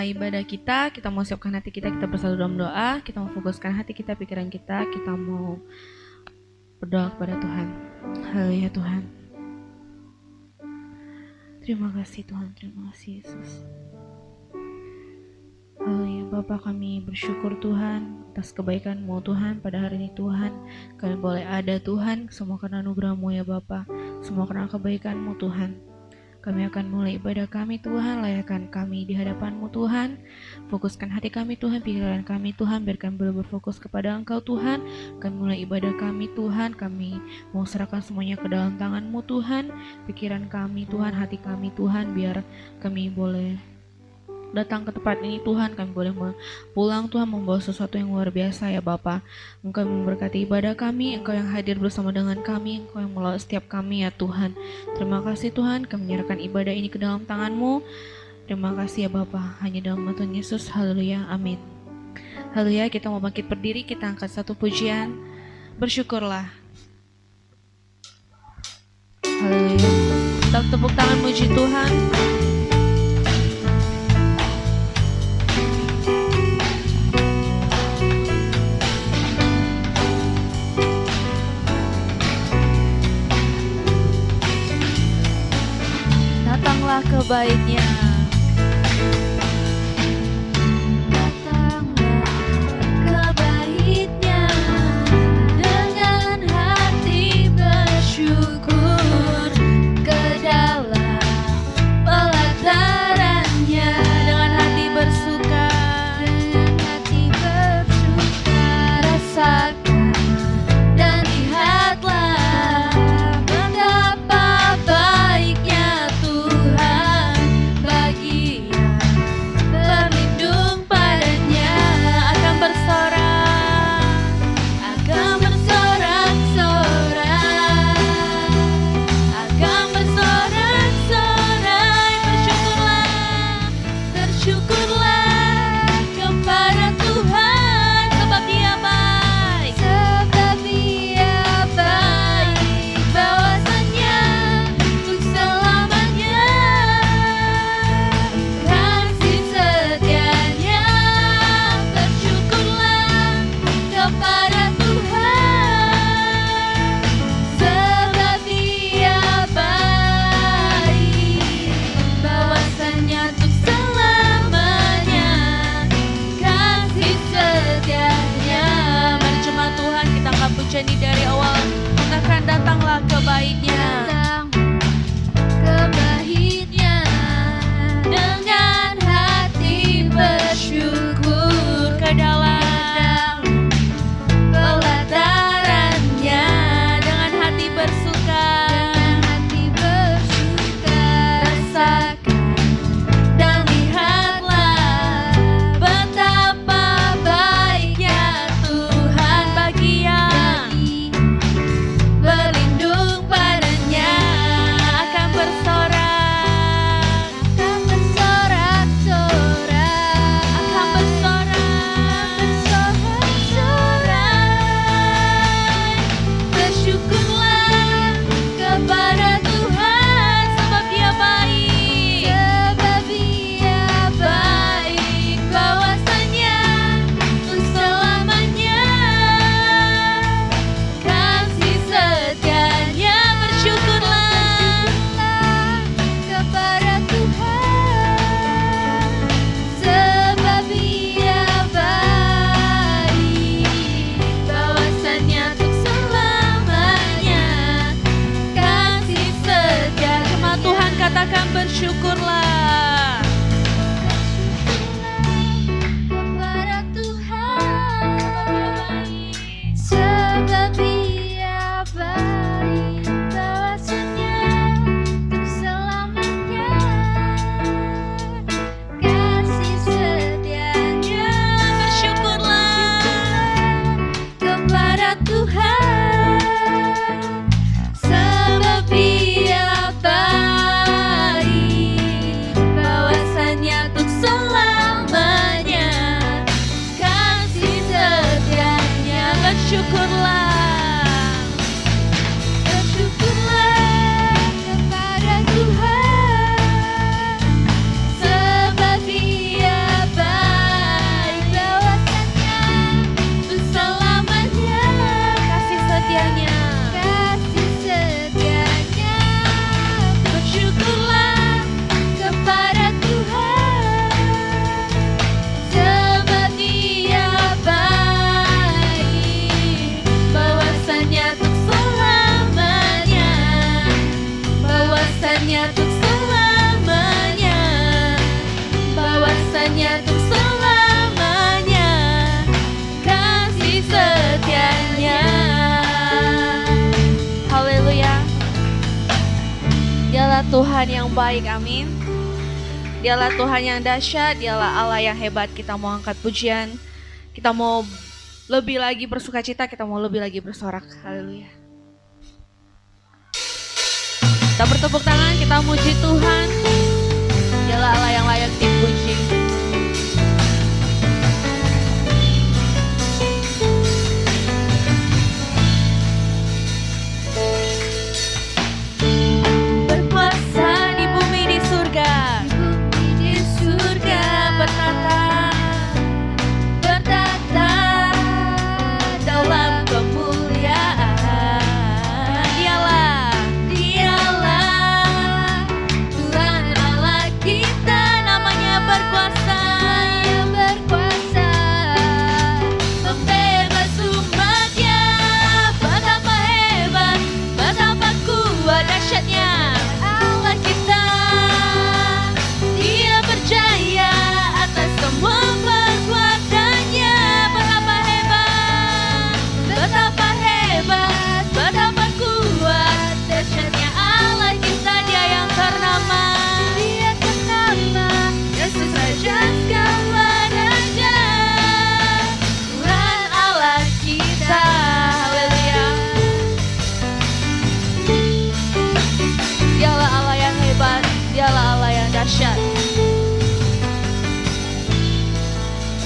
mulai ibadah kita mau siapkan hati kita bersatu dalam doa, kita mau fokuskan hati kita, pikiran kita mau berdoa kepada Tuhan. Haleluya Tuhan. Terima kasih Tuhan, terima kasih Yesus. Haleluya Bapa, kami bersyukur Tuhan atas kebaikan-Mu Tuhan pada hari ini Tuhan. Kami boleh ada Tuhan, semua karena anugerah-Mu ya Bapa, semua karena kebaikan-Mu Tuhan. Kami akan mulai ibadah kami Tuhan, layakkan kami di hadapan-Mu Tuhan. Fokuskan hati kami Tuhan, pikiran kami Tuhan, biar kami boleh berfokus kepada Engkau Tuhan. Kami mulai ibadah kami Tuhan, kami mau serahkan semuanya ke dalam tangan-Mu Tuhan. Pikiran kami Tuhan, hati kami Tuhan, biar kami boleh datang ke tempat ini Tuhan, kami boleh pulang Tuhan membawa sesuatu yang luar biasa ya Bapa. Engkau yang memberkati ibadah kami, Engkau yang hadir bersama dengan kami, Engkau yang melalui setiap kami ya Tuhan. Terima kasih Tuhan, kami menyerahkan ibadah ini ke dalam tangan-Mu. Terima kasih ya Bapa, hanya dalam nama Tuhan Yesus. Haleluya, amin. Haleluya, kita mau bangkit berdiri, kita angkat satu pujian, bersyukurlah. Haleluya, kita tepuk tangan muji Tuhan. Datanglah ke baitnya. Tuhan yang baik, amin. Dialah Tuhan yang dahsyat, dialah Allah yang hebat. Kita mau angkat pujian, kita mau lebih lagi bersukacita, kita mau lebih lagi bersorak. Haleluya. Kita bertepuk tangan, kita muji Tuhan. Dialah Allah yang layak dipuji.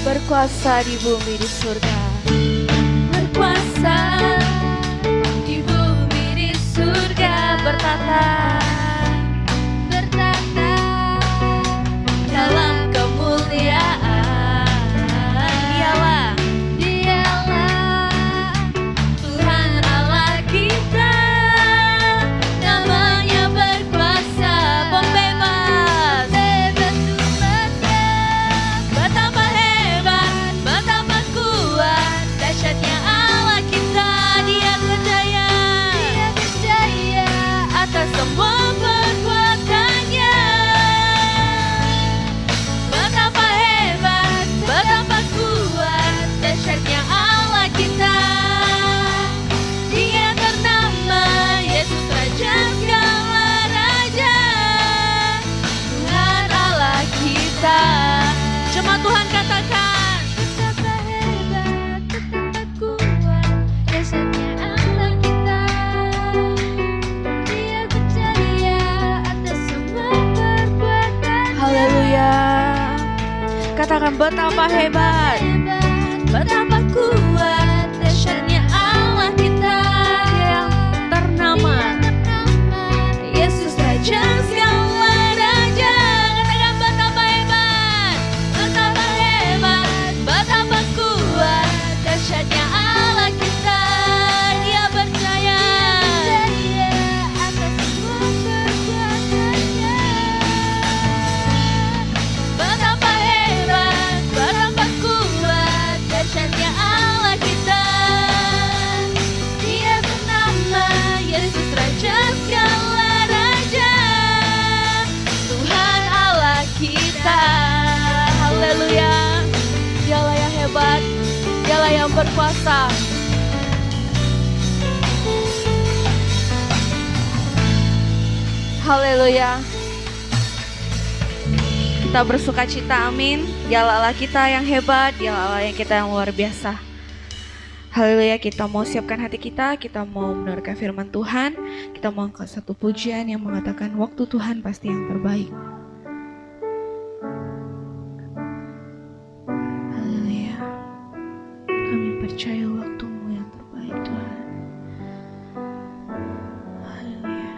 Berkuasa di bumi di surga, berkuasa di bumi di surga, bertata dalam kemuliaan. Dialah Tuhan Allah kita, namanya berkuasa, pembebas, betapa hebat, betapa kuat, dahsyatnya Allah kita. Dia berjaya atas semua perbuatannya. Betapa hebat, betapa kuat, dahsyatnya Allah kita. Dia ternama Yesus Raja segala raja, Tuhan Allah kita. Cuma Tuhan katakan, betapa hebat, betapa kuat, dahsyatnya Allah kita. Dia berjaya atas semua perbuatan. Haleluya. Katakan betapa hebat, betapa kuat, dahsyatnya Allah kita. Dia yang ternama Yesus Raja segala raja. Katakan betapa hebat, betapa kuat, dahsyatnya Allah kita. Dia berjaya atas semua perbuatannya. Betapa hebat, betapa kuat, dahsyatnya Allah kita. Dia bernama Yesus Raja segala raja, Tuhan Allah kita. Haleluya. Dialah yang hebat, dialah yang berkuasa. Haleluya. Kita bersukacita, amin. Dialah Allah kita yang hebat, dialah Allah yang kita yang luar biasa. Haleluya. Kita mau siapkan hati kita mau mendengarkan firman Tuhan. Kita mau angkat satu pujian yang mengatakan waktu Tuhan pasti yang terbaik. Haleluya. Kami percaya waktu-Mu yang terbaik, Tuhan. Haleluya.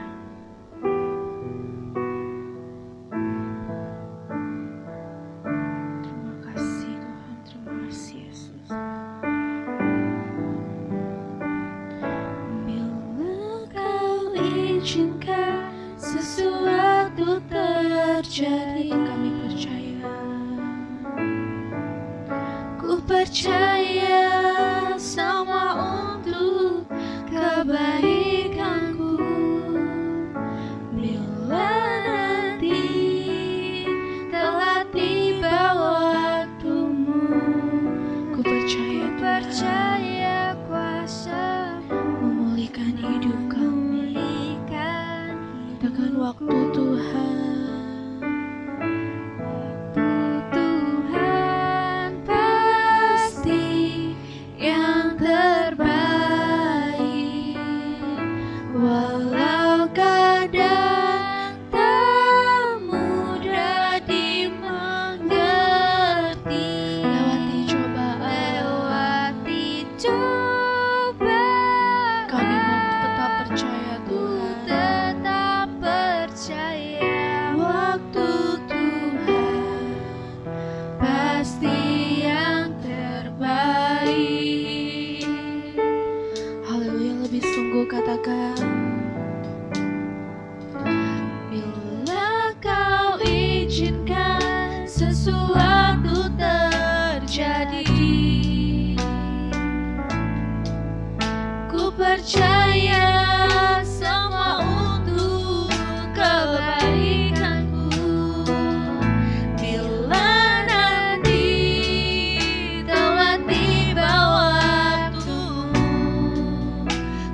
Terima kasih Tuhan, terima kasih Yesus. Bila Kau izinkan sesuatu terjadi, kami percaya. Ku percaya semua untuk kebaikanku. Bila nanti telah tiba waktumu, ku percaya kuasa memulihkan hidup kami. Katakan waktu Tuhan waktu terjadi. Ku percaya semua untuk kebaikanku. Bila nanti telah tiba waktumu,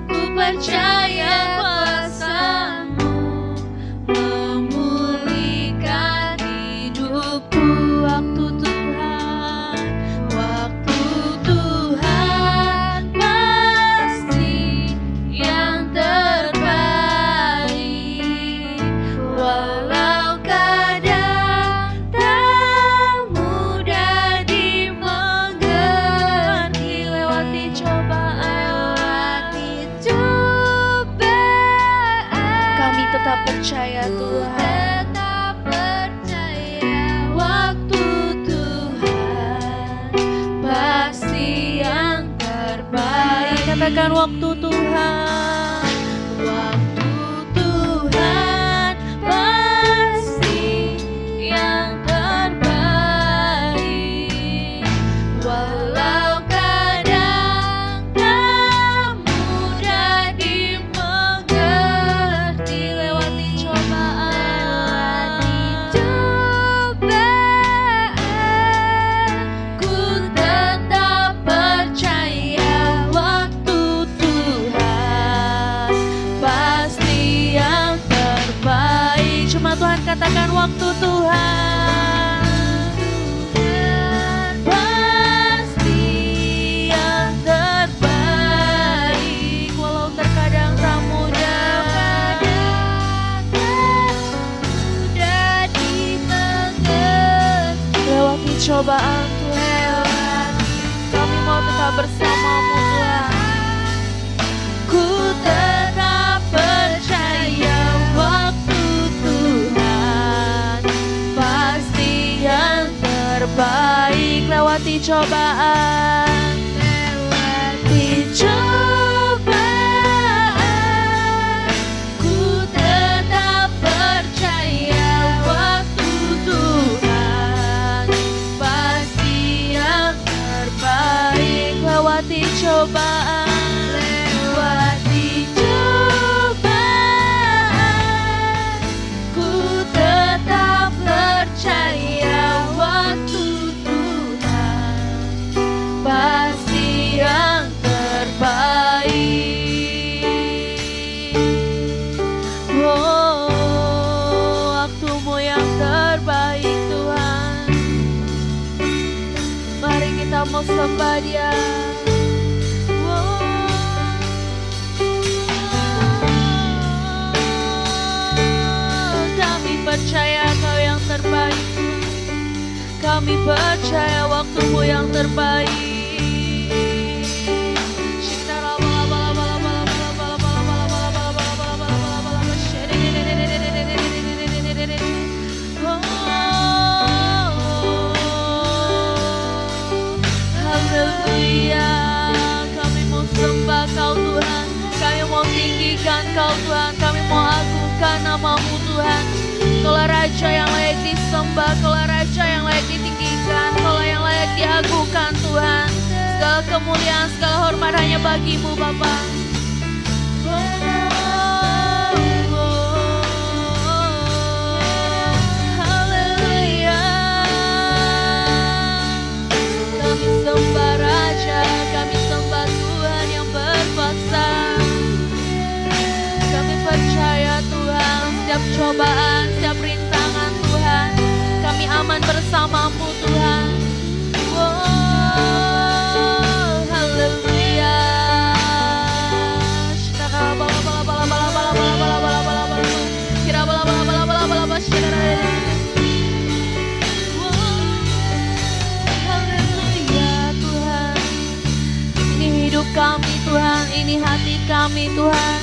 ku percaya kuasa-Mu memulihkan hidupku. Waktu Tuhan, waktu Tuhan pasti yang terbaik. Walau kadang tak mudah dimengerti, lewati cobaan, kami tetap percaya Tuhan. Tetap percaya waktu Tuhan pasti yang terbaik. Katakan waktu Tuhan, waktu Tuhan pasti yang terbaik. Walau kadang tak mudah dimengerti, lewati cobaan, ku tetap percaya waktu Tuhan pasti yang terbaik. Cuma Tuhan katakan waktu Tuhan pasti yang terbaik. Walau terkadang tak mudah dimengerti, lewati cobaan Tuhan, kami mau tetap bersama-Mu Tuhan. Ku tetap percaya waktu Tuhan pasti yang terbaik. Lewati cobaan, lewati cobaan, ku tetap percaya waktu Tuhan pasti yang terbaik. Lewati cobaan, lewati cobaan, ku tetap percaya waktu Tuhan pasti yang terbaik. Oh, waktu-Mu yang terbaik Tuhan. Mari kita mau sembah Dia. Kami percaya Kau yang terbaik. Kami percaya waktu-Mu yang terbaik. Haleluya. Kami mau sembah Kau Tuhan. Kami mau tinggikan Kau Tuhan. Kami mau agungkan nama-Mu Tuhan. Kaulah Raja yang layak disembah, Kaulah Raja yang layak ditinggikan, Kaulah yang layak diagungkan Tuhan. Segala kemuliaan, segala hormat hanya bagi-Mu Bapa. Haleluya. Kami sembah Raja, kami sembah Tuhan yang berkuasa. Kami percaya Tuhan, setiap cobaan, setiap rintangan Tuhan, kami aman bersama-Mu Tuhan. Wow, haleluya. Haleluya Tuhan. Ini hidup kami Tuhan, ini hati kami Tuhan,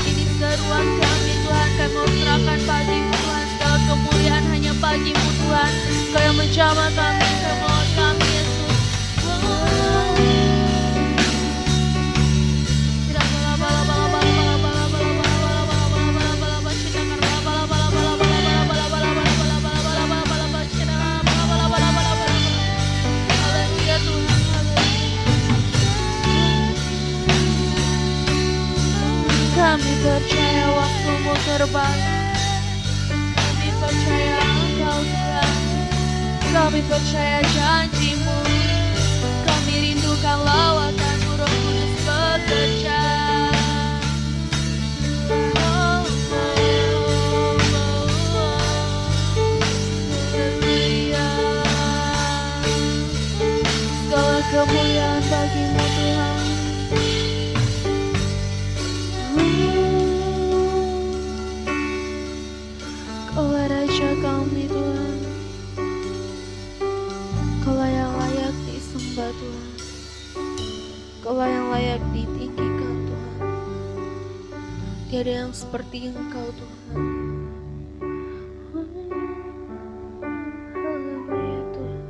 ini seruan kami Tuhan. Kami mau serahkan bagi-Mu Tuhan, segala kemuliaan hanya bagi-Mu Tuhan. Kau yang menjamah kami, Kau mau kami Yesus. percaya waktumu terbaik. Kami percaya Engkau Tuhan. Kami percaya janjimu. Kami rindukan lawatan-Mu Roh Kudus bekerja. Segala kemuliaan bagi-Mu Tuhan. Kaulah Raja kami Tuhan. Kaulah yang layak disembah Tuhan. Kaulah yang layak ditinggikan Tuhan. Tiada yang seperti Engkau Tuhan. Haleluya Tuhan.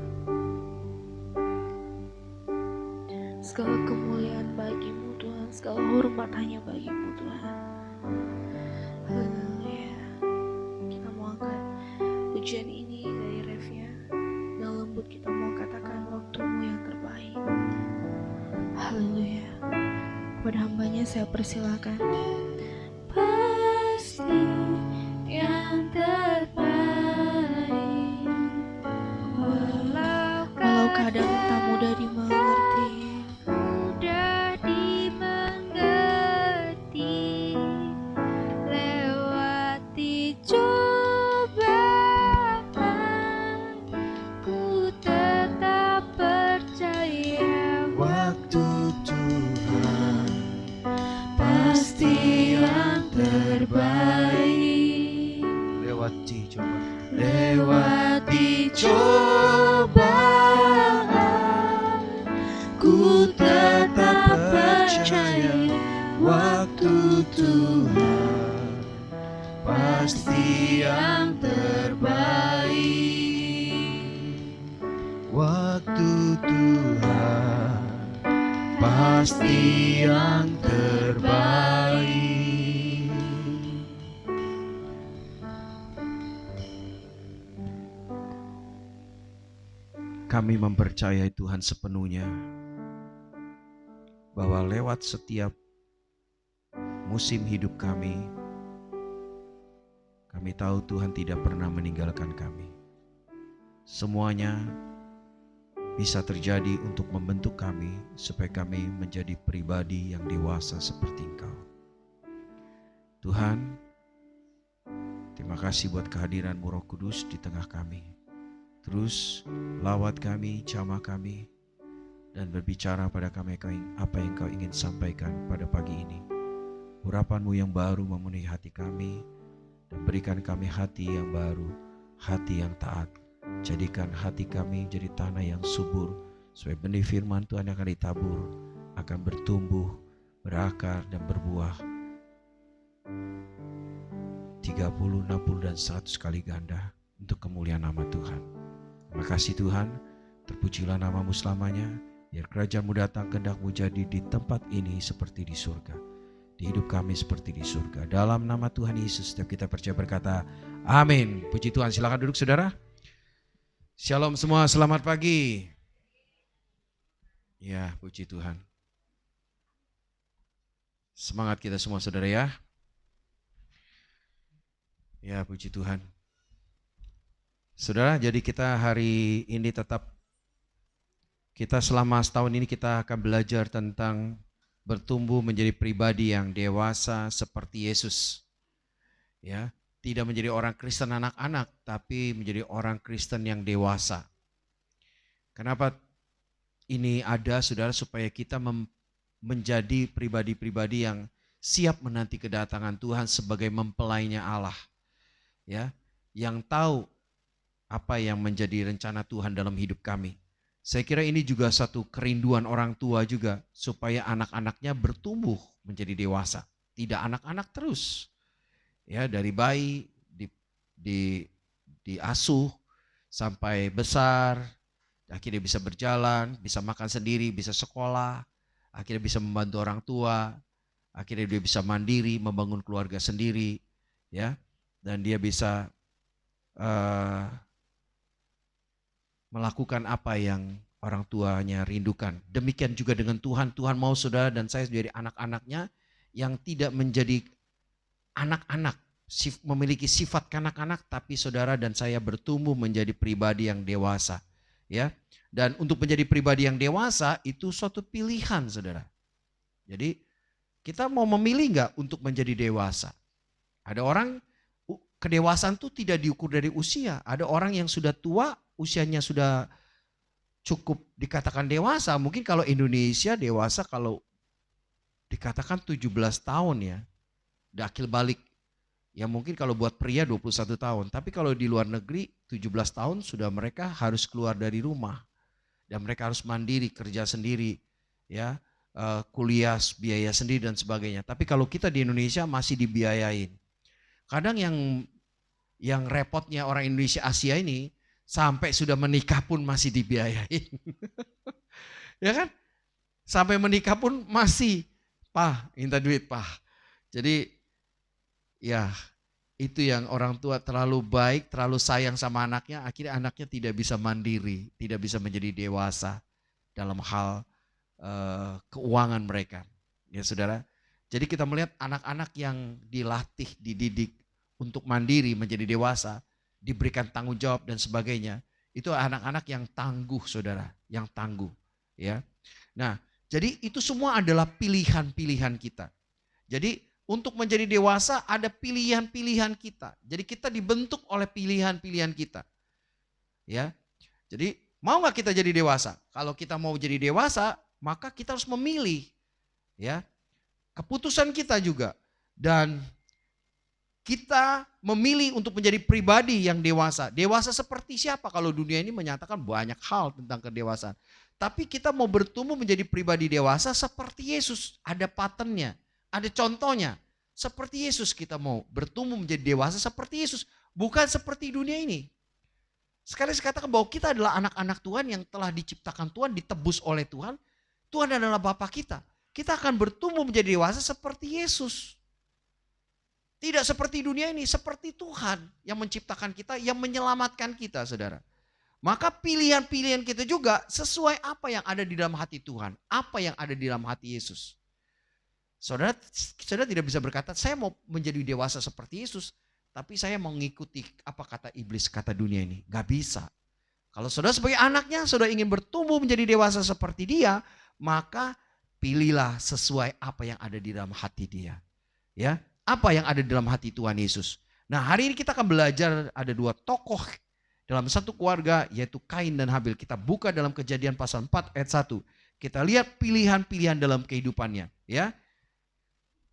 Segala kemuliaan bagi-Mu Tuhan. Segala hormat hanya bagi-Mu Tuhan. Haleluya. Kita mau angkat pujian ini dari refnya. Yang lembut kita mau katakan waktu-Mu yang terbaik. Haleluya. Kepada hambanya saya persilakan. Pasti yang terbaik. Walau kadang tak mudah dimengerti. Mudah dimengerti. Lewati cobaan, ku tetap percaya Waktu Tuhan pasti yang terbaik. Lewati cobaan, ku tetap percaya. Waktu Tuhan pasti yang terbaik. Waktu Tuhan pasti yang terbaik. Kami mempercayai Tuhan sepenuhnya bahwa lewat setiap musim hidup kami tahu Tuhan tidak pernah meninggalkan kami. Semuanya bisa terjadi untuk membentuk kami supaya kami menjadi pribadi yang dewasa seperti Engkau. Tuhan, terima kasih buat kehadiran-Mu Roh Kudus di tengah kami. Terus lawat kami, jamah kami, dan berbicara pada kami apa yang Kau ingin sampaikan pada pagi ini. Urapan-Mu yang baru memenuhi hati kami, dan berikan kami hati yang baru, hati yang taat. Jadikan hati kami jadi tanah yang subur, supaya benih firman Tuhan yang akan ditabur akan bertumbuh, berakar, dan berbuah 30, 60, dan 100 kali ganda untuk kemuliaan nama Tuhan. Terima kasih Tuhan, terpujilah nama-Mu selamanya. Biar kerajaan-Mu datang, kehendak-Mu jadi di tempat ini seperti di surga, di hidup kami seperti di surga. Dalam nama Tuhan Yesus setiap kita percaya berkata amin. Puji Tuhan. Silakan duduk saudara. Shalom semua, selamat pagi. Ya, puji Tuhan. Semangat kita semua saudara ya. Ya, puji Tuhan. Saudara, jadi kita hari ini kita selama setahun ini kita akan belajar tentang bertumbuh menjadi pribadi yang dewasa seperti Yesus. Ya, tidak menjadi orang Kristen anak-anak, tapi menjadi orang Kristen yang dewasa. Kenapa ini ada, saudara? Supaya kita menjadi pribadi-pribadi yang siap menanti kedatangan Tuhan sebagai mempelainya Allah. Ya, yang tahu apa yang menjadi rencana Tuhan dalam hidup kami. Saya kira ini juga satu kerinduan orang tua juga, supaya anak-anaknya bertumbuh menjadi dewasa. Tidak anak-anak terus. Ya, dari bayi diasuh sampai besar, akhirnya bisa berjalan, bisa makan sendiri, bisa sekolah, akhirnya bisa membantu orang tua, akhirnya dia bisa mandiri, membangun keluarga sendiri, ya, dan dia bisa melakukan apa yang orang tuanya rindukan. Demikian juga dengan Tuhan. Tuhan mau saudara dan saya menjadi anak-anaknya yang tidak menjadi anak-anak, memiliki sifat kanak-kanak, tapi saudara dan saya bertumbuh menjadi pribadi yang dewasa. Ya, dan untuk menjadi pribadi yang dewasa itu suatu pilihan, saudara. Jadi kita mau memilih nggak untuk menjadi dewasa? Ada orang kedewasaan itu tidak diukur dari usia. Ada orang yang sudah tua, usianya sudah cukup dikatakan dewasa. Mungkin kalau Indonesia dewasa kalau dikatakan 17 tahun ya. Dakil balik. Ya mungkin kalau buat pria 21 tahun. Tapi kalau di luar negeri 17 tahun sudah mereka harus keluar dari rumah. Dan mereka harus mandiri, kerja sendiri. Ya, kuliah, biaya sendiri dan sebagainya. Tapi kalau kita di Indonesia masih dibiayain. Kadang yang repotnya orang Indonesia Asia ini sampai sudah menikah pun masih dibiayain. Ya kan? Sampai menikah pun masih, "Pah, minta duit, Pah." Jadi ya itu yang orang tua terlalu baik, terlalu sayang sama anaknya, akhirnya anaknya tidak bisa mandiri, tidak bisa menjadi dewasa dalam hal keuangan mereka. Ya saudara, jadi kita melihat anak-anak yang dilatih, dididik untuk mandiri menjadi dewasa, diberikan tanggung jawab dan sebagainya, itu anak-anak yang tangguh saudara, yang tangguh. Ya, nah jadi itu semua adalah pilihan-pilihan kita. Jadi untuk menjadi dewasa ada pilihan-pilihan kita. Jadi kita dibentuk oleh pilihan-pilihan kita. Ya, jadi mau nggak kita jadi dewasa? Kalau kita mau jadi dewasa, maka kita harus memilih. Ya, keputusan kita juga. Dan kita memilih untuk menjadi pribadi yang dewasa. Dewasa seperti siapa? Kalau dunia ini menyatakan banyak hal tentang kedewasaan. Tapi kita mau bertumbuh menjadi pribadi dewasa seperti Yesus. Ada patternnya, ada contohnya. Seperti Yesus kita mau bertumbuh menjadi dewasa seperti Yesus. Bukan seperti dunia ini. Sekali saya katakan bahwa kita adalah anak-anak Tuhan yang telah diciptakan Tuhan, ditebus oleh Tuhan. Tuhan adalah Bapa kita. Kita akan bertumbuh menjadi dewasa seperti Yesus. Tidak seperti dunia ini, seperti Tuhan yang menciptakan kita, yang menyelamatkan kita, saudara. Maka pilihan-pilihan kita juga sesuai apa yang ada di dalam hati Tuhan. Apa yang ada di dalam hati Yesus. Saudara tidak bisa berkata, saya mau menjadi dewasa seperti Yesus. Tapi saya mau mengikuti apa kata iblis, kata dunia ini. Gak bisa. Kalau saudara sebagai anaknya, saudara ingin bertumbuh menjadi dewasa seperti dia, maka pilihlah sesuai apa yang ada di dalam hati dia. Ya, apa yang ada di dalam hati Tuhan Yesus. Nah, hari ini kita akan belajar ada dua tokoh dalam satu keluarga, yaitu Kain dan Habil. Kita buka dalam Kejadian pasal 4 ayat 1. Kita lihat pilihan-pilihan dalam kehidupannya. Ya,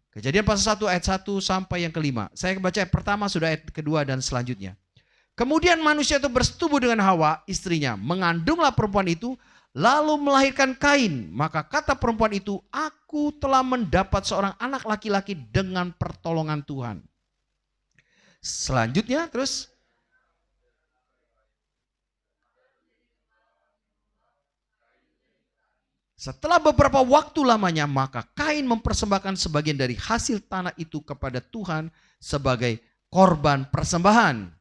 Kejadian pasal 1 ayat 1 sampai yang kelima. Saya baca ayat pertama, sudah ayat kedua dan selanjutnya. Kemudian manusia itu bersetubuh dengan Hawa, istrinya. Mengandunglah perempuan itu, lalu melahirkan Kain. Maka kata perempuan itu, aku telah mendapat seorang anak laki-laki dengan pertolongan Tuhan. Selanjutnya terus. Setelah beberapa waktu lamanya, maka Kain mempersembahkan sebagian dari hasil tanah itu kepada Tuhan sebagai korban persembahan.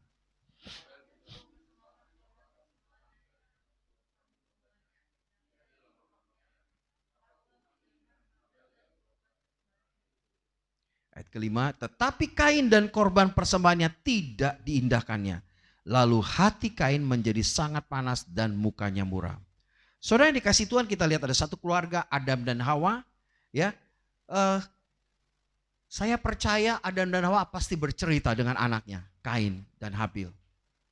Ayat kelima, tetapi Kain dan korban persembahannya tidak diindahkannya. Lalu hati Kain menjadi sangat panas dan mukanya muram. Saudara yang dikasih Tuhan, kita lihat ada satu keluarga, Adam dan Hawa. Ya, saya percaya Adam dan Hawa pasti bercerita dengan anaknya, Kain dan Habil.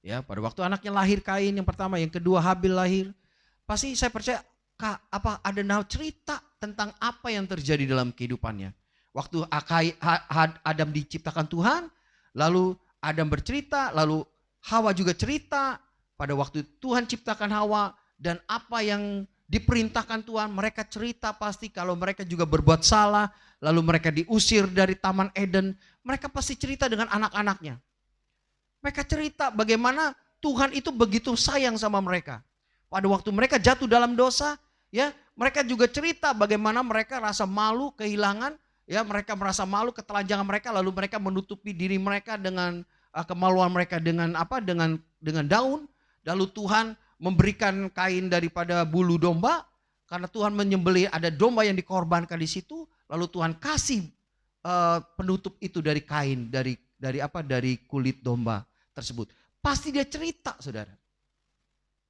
Ya, pada waktu anaknya lahir Kain yang pertama, yang kedua Habil lahir, pasti saya percaya Adam dan Hawa cerita tentang apa yang terjadi dalam kehidupannya. Waktu Adam diciptakan Tuhan, lalu Adam bercerita, lalu Hawa juga cerita pada waktu Tuhan ciptakan Hawa. Dan apa yang diperintahkan Tuhan, mereka cerita pasti kalau mereka juga berbuat salah, lalu mereka diusir dari Taman Eden, mereka pasti cerita dengan anak-anaknya. Mereka cerita bagaimana Tuhan itu begitu sayang sama mereka. Pada waktu mereka jatuh dalam dosa, ya, mereka juga cerita bagaimana mereka rasa malu, kehilangan, ya, mereka merasa malu, ketelanjangan mereka, lalu mereka menutupi diri mereka dengan kemaluan mereka dengan apa? Dengan daun. Lalu Tuhan memberikan kain daripada bulu domba, karena Tuhan menyembelih, ada domba yang dikorbankan di situ, lalu Tuhan kasih penutup itu dari kain, dari kulit domba tersebut. Pasti dia cerita, saudara.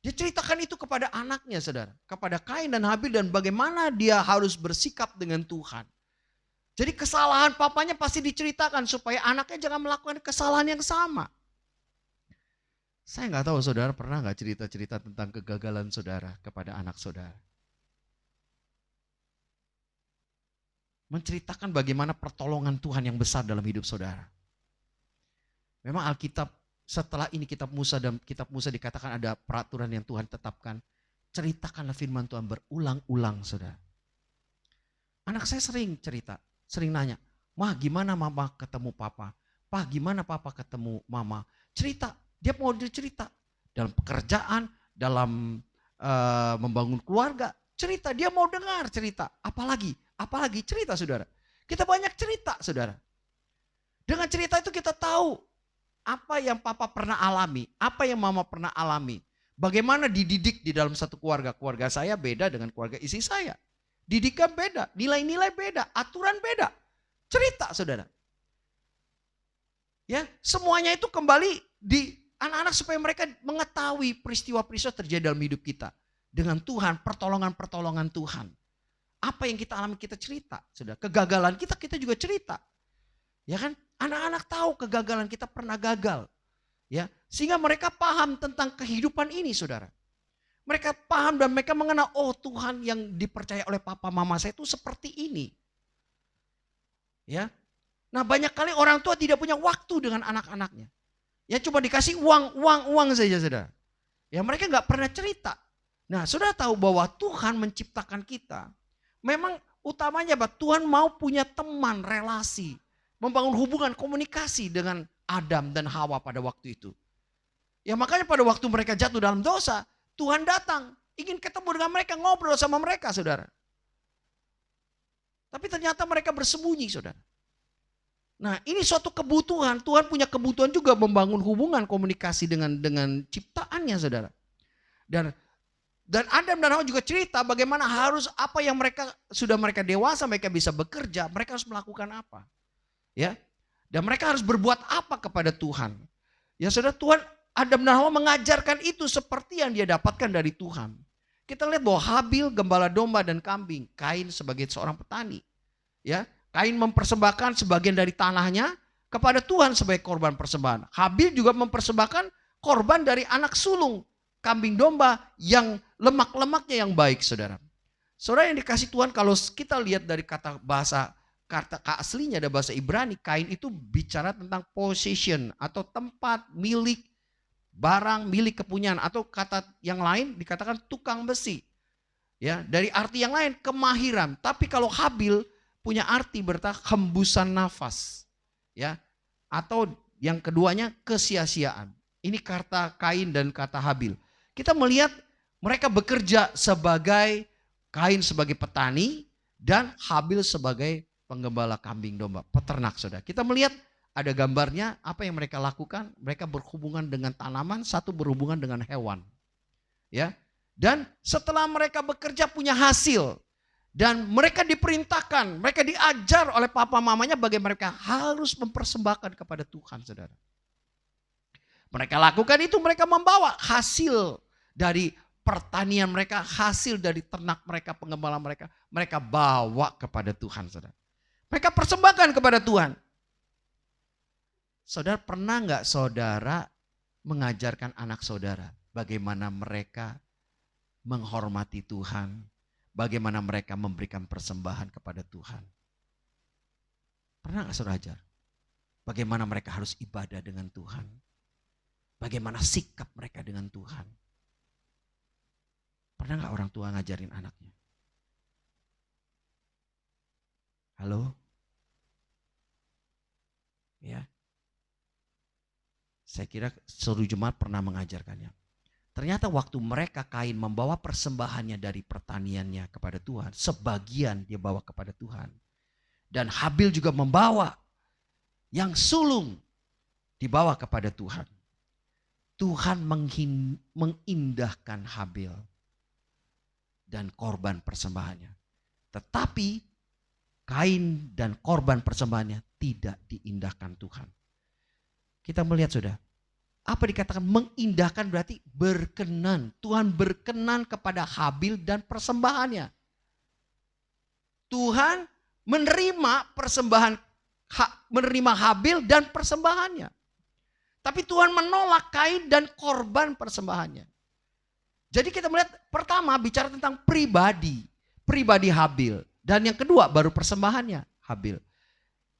Dia ceritakan itu kepada anaknya, saudara. Kepada Kain dan Habil dan bagaimana dia harus bersikap dengan Tuhan. Jadi kesalahan papanya pasti diceritakan supaya anaknya jangan melakukan kesalahan yang sama. Saya nggak tahu saudara pernah nggak cerita-cerita tentang kegagalan saudara kepada anak saudara. Menceritakan bagaimana pertolongan Tuhan yang besar dalam hidup saudara. Memang Alkitab setelah ini kitab Musa dan kitab Musa dikatakan ada peraturan yang Tuhan tetapkan. Ceritakanlah firman Tuhan berulang-ulang saudara. Anak saya sering cerita, sering nanya, "Mah gimana mama ketemu papa? Pak gimana papa ketemu mama?" Cerita, dia mau cerita. Dalam pekerjaan, dalam membangun keluarga, cerita, dia mau dengar cerita. Apalagi cerita saudara. Kita banyak cerita saudara. Dengan cerita itu kita tahu apa yang papa pernah alami, apa yang mama pernah alami. Bagaimana dididik di dalam satu keluarga. Keluarga saya beda dengan keluarga istri saya. Didikan beda, nilai-nilai beda, aturan beda. Cerita saudara. Ya, semuanya itu kembali di anak-anak supaya mereka mengetahui peristiwa-peristiwa terjadi dalam hidup kita. Dengan Tuhan, pertolongan-pertolongan Tuhan. Apa yang kita alami kita cerita, saudara. Kegagalan kita juga cerita. Ya kan? Anak-anak tahu kegagalan kita pernah gagal. Ya, sehingga mereka paham tentang kehidupan ini, saudara. Mereka paham dan mereka mengenal, oh Tuhan yang dipercaya oleh papa mama saya itu seperti ini. Ya. Nah, banyak kali orang tua tidak punya waktu dengan anak-anaknya. Ya cuma dikasih uang saja, saudara. Ya mereka nggak pernah cerita. Nah, saudara tahu bahwa Tuhan menciptakan kita. Memang utamanya bahwa Tuhan mau punya teman, relasi. Membangun hubungan komunikasi dengan Adam dan Hawa pada waktu itu. Ya makanya pada waktu mereka jatuh dalam dosa, Tuhan datang. Ingin ketemu dengan mereka, ngobrol sama mereka, saudara. Tapi ternyata mereka bersembunyi, saudara. Nah ini suatu kebutuhan, Tuhan punya kebutuhan juga membangun hubungan komunikasi dengan ciptaannya, saudara. Dan Adam dan Hawa juga cerita bagaimana harus apa yang mereka dewasa, mereka bisa bekerja, mereka harus melakukan apa. Ya, dan mereka harus berbuat apa kepada Tuhan. Ya saudara, Tuhan, Adam dan Hawa mengajarkan itu seperti yang dia dapatkan dari Tuhan. Kita lihat bahwa Habil gembala domba dan kambing, Kain sebagai seorang petani. Ya, Kain mempersembahkan sebagian dari tanahnya kepada Tuhan sebagai korban persembahan. Habil juga mempersembahkan korban dari anak sulung, kambing domba yang lemak-lemaknya yang baik, saudara. Saudara yang dikasih Tuhan, kalau kita lihat dari kata aslinya ada bahasa Ibrani, Kain itu bicara tentang possession atau tempat milik, barang milik kepunyaan, atau kata yang lain dikatakan tukang besi. Ya, dari arti yang lain kemahiran. Tapi kalau Habil punya arti berarti hembusan nafas. Ya, atau yang keduanya kesia-siaan. Ini kata Kain dan kata Habil. Kita melihat mereka bekerja sebagai Kain sebagai petani dan Habil sebagai penggembala kambing domba, peternak, saudara. Kita melihat ada gambarnya apa yang mereka lakukan. Mereka berhubungan dengan tanaman, satu berhubungan dengan hewan. Ya. Dan setelah mereka bekerja punya hasil. Dan mereka diperintahkan, mereka diajar oleh papa mamanya bagaimana mereka harus mempersembahkan kepada Tuhan, saudara. Mereka lakukan itu, mereka membawa hasil dari pertanian mereka, hasil dari ternak mereka, penggembala mereka. Mereka bawa kepada Tuhan, saudara. Mereka persembahkan kepada Tuhan. Saudara, pernah nggak saudara mengajarkan anak saudara bagaimana mereka menghormati Tuhan, bagaimana mereka memberikan persembahan kepada Tuhan? Pernah nggak saudara ajar? Bagaimana mereka harus ibadah dengan Tuhan? Bagaimana sikap mereka dengan Tuhan? Pernah nggak orang tua ngajarin anaknya? Halo? Ya. Saya kira seluruh jemaat pernah mengajarkannya. Ternyata waktu mereka Kain membawa persembahannya dari pertaniannya kepada Tuhan, sebagian dia bawa kepada Tuhan. Dan Habil juga membawa yang sulung dibawa kepada Tuhan. Tuhan mengindahkan Habil dan korban persembahannya. Tetapi Kain dan korban persembahannya tidak diindahkan Tuhan. Kita melihat sudah, apa dikatakan mengindahkan berarti berkenan. Tuhan berkenan kepada Habil dan persembahannya. Tuhan menerima persembahan, menerima Habil dan persembahannya. Tapi Tuhan menolak Kain dan korban persembahannya. Jadi kita melihat pertama bicara tentang pribadi Habil. Dan yang kedua baru persembahannya Habil.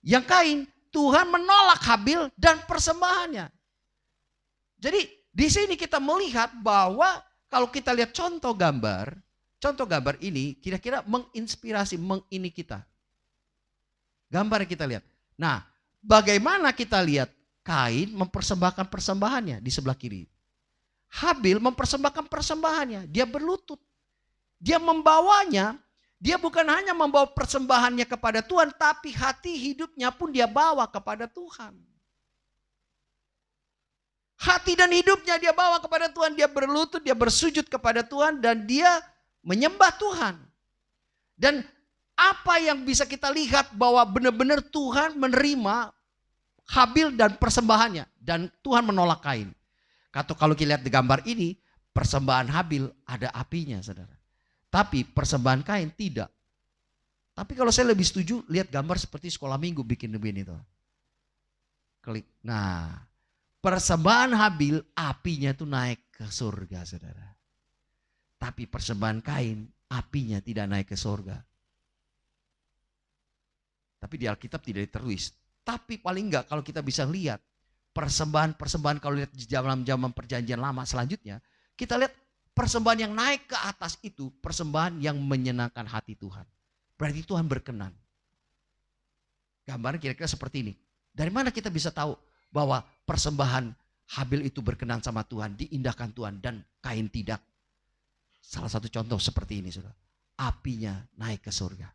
Yang Kain, Tuhan menolak Habil dan persembahannya. Jadi di sini kita melihat bahwa kalau kita lihat contoh gambar ini kira-kira menginspirasi, mengini kita. Gambar yang kita lihat. Nah, bagaimana kita lihat Kain mempersembahkan persembahannya di sebelah kiri. Habil mempersembahkan persembahannya, dia berlutut. Dia membawanya. Dia bukan hanya membawa persembahannya kepada Tuhan, tapi hati hidupnya pun dia bawa kepada Tuhan. Hati dan hidupnya dia bawa kepada Tuhan, dia berlutut, dia bersujud kepada Tuhan, dan dia menyembah Tuhan. Dan apa yang bisa kita lihat bahwa benar-benar Tuhan menerima Habil dan persembahannya, dan Tuhan menolak Kain. Kalau kita lihat di gambar ini, persembahan Habil ada apinya, saudara. Tapi persembahan Kain tidak. Tapi kalau saya lebih setuju lihat gambar seperti sekolah minggu bikin begini tuh. Klik. Nah, persembahan Habil apinya itu naik ke surga, saudara. Tapi persembahan Kain apinya tidak naik ke surga. Tapi di Alkitab tidak ditulis. Tapi paling enggak kalau kita bisa lihat persembahan kalau lihat di zaman perjanjian lama selanjutnya, kita lihat persembahan yang naik ke atas itu persembahan yang menyenangkan hati Tuhan. Berarti Tuhan berkenan. Gambarnya kira-kira seperti ini. Dari mana kita bisa tahu bahwa persembahan Habil itu berkenan sama Tuhan, diindahkan Tuhan, dan Kain tidak? Salah satu contoh seperti ini, saudara. Apinya naik ke surga.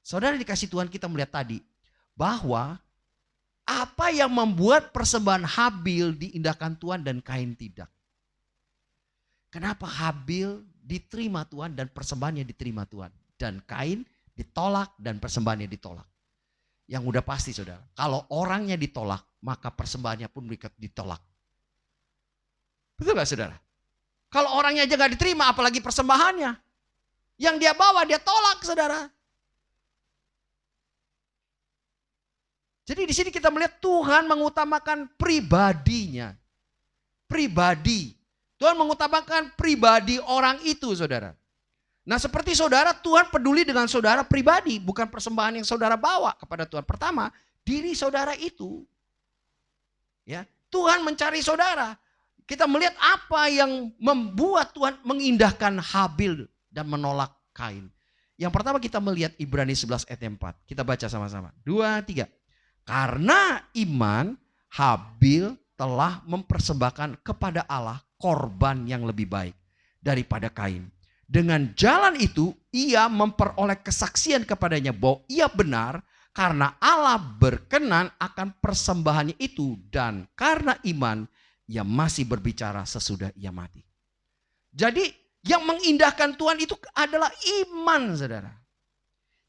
Saudara dikasih Tuhan, kita melihat tadi bahwa apa yang membuat persembahan Habil diindahkan Tuhan dan Kain tidak? Kenapa Habil diterima Tuhan dan persembahannya diterima Tuhan? Dan Kain ditolak dan persembahannya ditolak. Yang udah pasti, saudara, kalau orangnya ditolak, maka persembahannya pun ditolak. Betul gak, saudara? Kalau orangnya aja gak diterima, apalagi persembahannya. Yang dia bawa, dia tolak, saudara. Jadi di sini kita melihat Tuhan mengutamakan pribadinya. Pribadi. Tuhan mengutamakan pribadi orang itu, saudara. Nah, seperti saudara, Tuhan peduli dengan saudara pribadi, bukan persembahan yang saudara bawa kepada Tuhan. Pertama, diri saudara itu. Ya, Tuhan mencari saudara. Kita melihat apa yang membuat Tuhan mengindahkan Habil dan menolak Kain. Yang pertama kita melihat Ibrani 11 ayat 4. Kita baca sama-sama. 2, 3. Karena iman Habil telah mempersembahkan kepada Allah korban yang lebih baik daripada Kain. Dengan jalan itu ia memperoleh kesaksian kepadanya bahwa ia benar karena Allah berkenan akan persembahannya itu, dan karena iman ia masih berbicara sesudah ia mati. Jadi yang mengindahkan Tuhan itu adalah iman, saudara.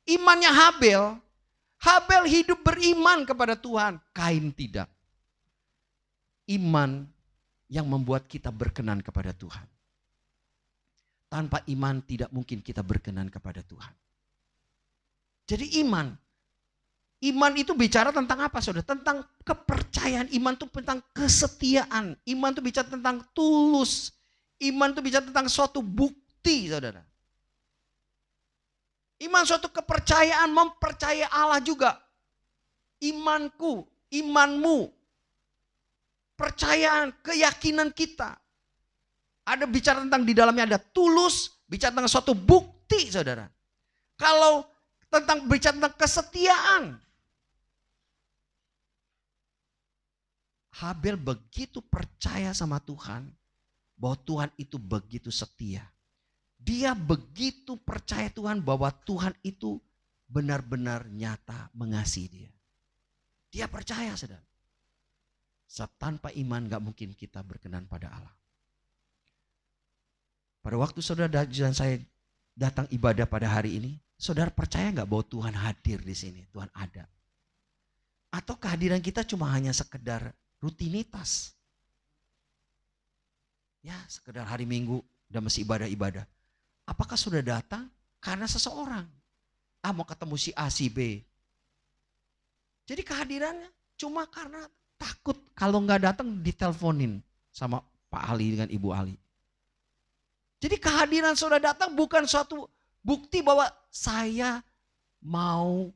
Imannya Habil hidup beriman kepada Tuhan, Kain tidak. Iman yang membuat kita berkenan kepada Tuhan. Tanpa iman tidak mungkin kita berkenan kepada Tuhan. Jadi iman itu bicara tentang apa, saudara? Tentang kepercayaan. Iman itu tentang kesetiaan. Iman itu bicara tentang tulus. Iman itu bicara tentang suatu bukti, saudara. Iman suatu kepercayaan, mempercayai Allah juga. Imanku, imanmu, percayaan, keyakinan kita. Ada bicara tentang di dalamnya ada tulus, bicara tentang suatu bukti, saudara. Kalau bicara tentang kesetiaan. Habil begitu percaya sama Tuhan, bahwa Tuhan itu begitu setia. Dia begitu percaya Tuhan bahwa Tuhan itu benar-benar nyata mengasihi dia. Dia percaya, saudara. Sebab tanpa iman gak mungkin kita berkenan pada Allah. Pada waktu saudara dan saya datang ibadah pada hari ini, saudara percaya nggak bahwa Tuhan hadir di sini, Tuhan ada? Atau kehadiran kita cuma hanya sekedar rutinitas? Ya, sekedar hari Minggu udah mesti ibadah-ibadah. Apakah sudah datang karena seseorang? Mau ketemu si A, si B. Jadi kehadirannya cuma karena takut kalau nggak datang diteleponin sama Pak Ali dengan Ibu Ali. Jadi kehadiran saudara datang bukan suatu bukti bahwa saya mau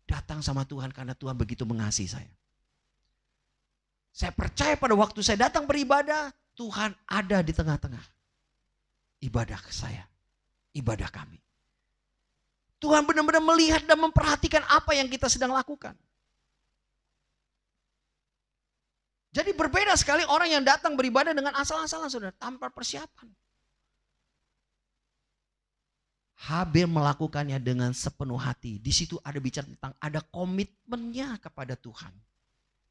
datang sama Tuhan karena Tuhan begitu mengasihi saya. Saya percaya pada waktu saya datang beribadah, Tuhan ada di tengah-tengah ibadah saya, ibadah kami. Tuhan benar-benar melihat dan memperhatikan apa yang kita sedang lakukan. Jadi berbeda sekali orang yang datang beribadah dengan asal-asalan saudara, tanpa persiapan. Habel melakukannya dengan sepenuh hati. Di situ ada bicara tentang ada komitmennya kepada Tuhan.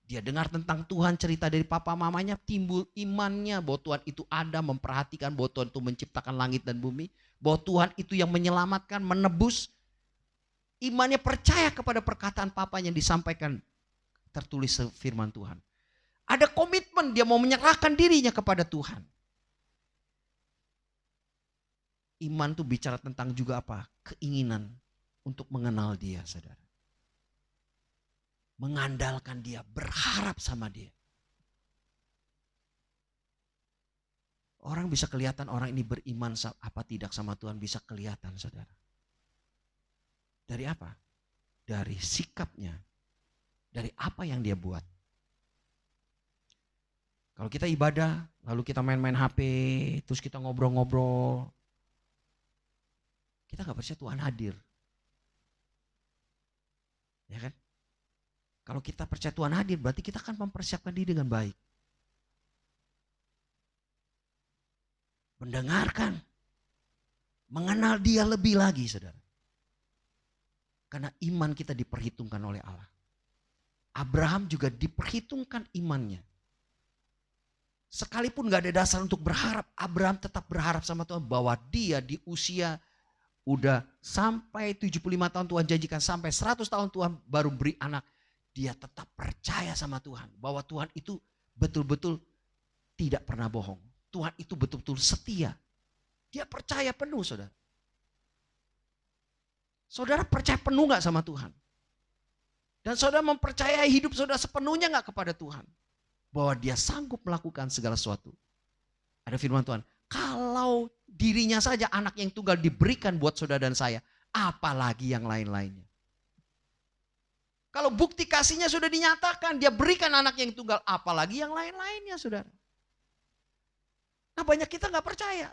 Dia dengar tentang Tuhan, cerita dari papa mamanya, timbul imannya bahwa Tuhan itu ada, memperhatikan bahwa Tuhan itu menciptakan langit dan bumi, bahwa Tuhan itu yang menyelamatkan, menebus. Imannya percaya kepada perkataan papanya yang disampaikan, tertulis firman Tuhan. Ada komitmen, dia mau menyerahkan dirinya kepada Tuhan. Iman itu bicara tentang juga apa? Keinginan untuk mengenal dia, saudara. Mengandalkan dia, berharap sama dia. Orang bisa kelihatan orang ini beriman apa tidak sama Tuhan, bisa kelihatan saudara. Dari apa? Dari sikapnya. Dari apa yang dia buat. Kalau kita ibadah, lalu kita main-main HP, terus kita ngobrol-ngobrol. Kita gak percaya Tuhan hadir. Ya kan? Kalau kita percaya Tuhan hadir, berarti kita akan mempersiapkan diri dengan baik. Mendengarkan. Mengenal dia lebih lagi, saudara. Karena iman kita diperhitungkan oleh Allah. Abraham juga diperhitungkan imannya. Sekalipun gak ada dasar untuk berharap, Abraham tetap berharap sama Tuhan bahwa dia di usia udah sampai 75 tahun Tuhan janjikan, sampai 100 tahun Tuhan baru beri anak. Dia tetap percaya sama Tuhan bahwa Tuhan itu betul-betul tidak pernah bohong. Tuhan itu betul-betul setia. Dia percaya penuh, saudara. Saudara percaya penuh gak sama Tuhan? Dan saudara mempercayai hidup saudara sepenuhnya gak kepada Tuhan? Bahwa dia sanggup melakukan segala sesuatu. Ada firman Tuhan, kalau dirinya saja anak yang tunggal diberikan buat saudara dan saya, apalagi yang lain-lainnya. Kalau bukti kasihnya sudah dinyatakan, dia berikan anak yang tunggal, apalagi yang lain-lainnya, saudara. Nah, banyak kita gak percaya.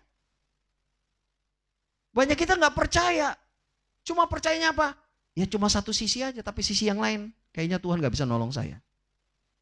Banyak kita gak percaya. Cuma percayanya apa? Ya cuma satu sisi aja, tapi sisi yang lain kayaknya Tuhan gak bisa nolong saya.